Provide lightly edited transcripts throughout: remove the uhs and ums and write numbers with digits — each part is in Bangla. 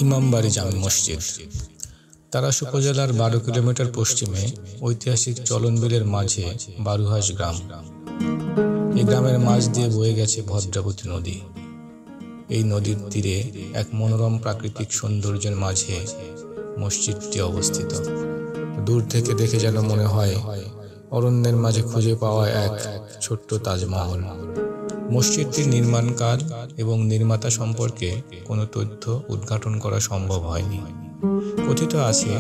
ইমামবাড়ি জামে মসজিদ তারাস উপজেলার 12 কিলোমিটার পশ্চিমে ঐতিহাসিক চলনবিলের মাঝে বারুহাঁস গ্রাম। এই গ্রামের মাঝ দিয়ে বয়ে গেছে ভদ্রাবতী নদী। এই নদীর তীরে এক মনোরম প্রাকৃতিক সৌন্দর্যের মাঝে মসজিদটি অবস্থিত। দূর থেকে দেখে যেন মনে হয় অরণ্যের মাঝে খুঁজে পাওয়া এক ছোট্ট তাজমহল। মসজিদটির নির্মাণকাল এবং নির্মাতা সম্পর্কে কোনো তথ্য উদ্ঘাটন করা সম্ভব হয়নি। কথিত আছে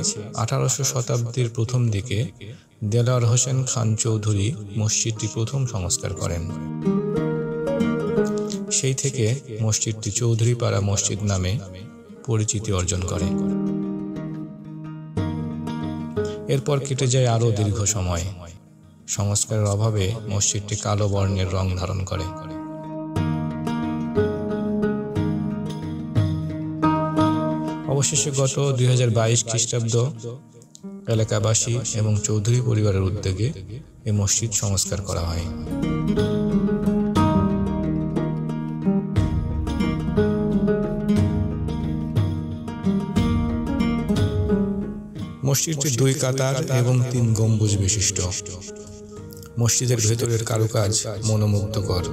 1800 শতাব্দীর প্রথম দিকে দেলোয়ার হোসেন খান চৌধুরী মসজিদটি প্রথম সংস্কার করেন। সেই থেকে মসজিদটি চৌধুরীপাড়া মসজিদ নামে পরিচিতি অর্জন করে। এরপর কেটে যায় আরও দীর্ঘ সময়। সংস্কারের অভাবে মসজিদটি কালো বর্ণের রং ধারণ করে। অবশেষে গত 2022 খ্রিস্টাব্দ এলাকাবাসী এবং চৌধুরী পরিবারের উদ্যোগে এই মসজিদ সংস্কার করা হয়। মসজিদটি 2 কাতার এবং 3 গম্বুজ বিশিষ্ট। মসজিদের ভেতরের কারুকাজ মনোমুগ্ধকর।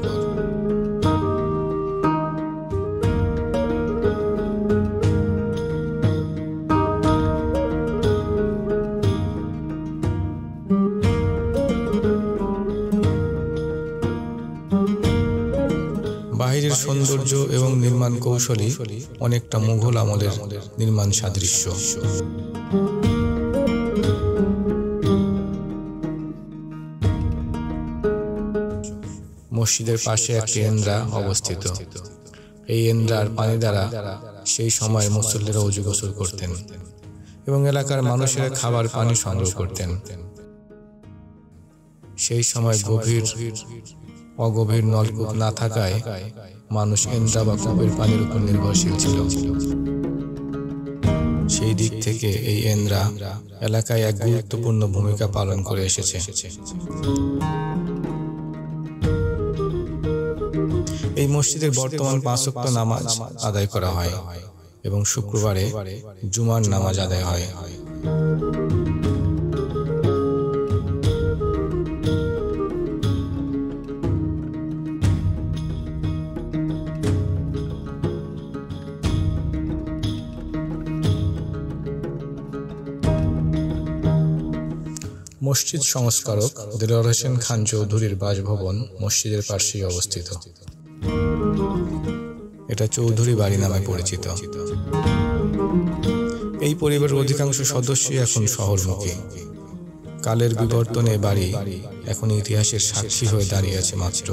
বাহিরের সৌন্দর্য এবং নির্মাণ কৌশলী অনেকটা মুঘল আমলের নির্মাণ সাদৃশ্য। মসজিদের পাশে একটি এন্দ্রা অবস্থিত। এই এন্দ্রার পানি দ্বারা সেই সময় মুসল্লিরা ওযু গোসল করতেন এবং এলাকার মানুষেরা খাবার পানি সংগ্রহ করতেন। সেই সময় অগভীর নলকূপ না থাকায় মানুষ এন্দ্রা বা কূপের পানির উপর নির্ভরশীল ছিল। সেই দিক থেকে এই এন্দ্রা এলাকায় এক গুরুত্বপূর্ণ ভূমিকা পালন করে এসেছে। এই মসজিদের বর্তমান 5 ওয়াক্ত নামাজ আদায় করা হয় এবং শুক্রবারে জুমার নামাজ আদায় হয়। মসজিদ সংস্কারক দেলোয়ার হোসেন খান চৌধুরীর বাসভবন মসজিদের পাশেই অবস্থিত। এটা চৌধুরী বাড়ি নামে পরিচিত। এই পরিবারের অধিকাংশ সদস্যই এখন শহরমুখী। কালের বিবর্তনে বাড়ি এখন ইতিহাসের সাক্ষী হয়ে দাঁড়িয়ে আছে মাত্র।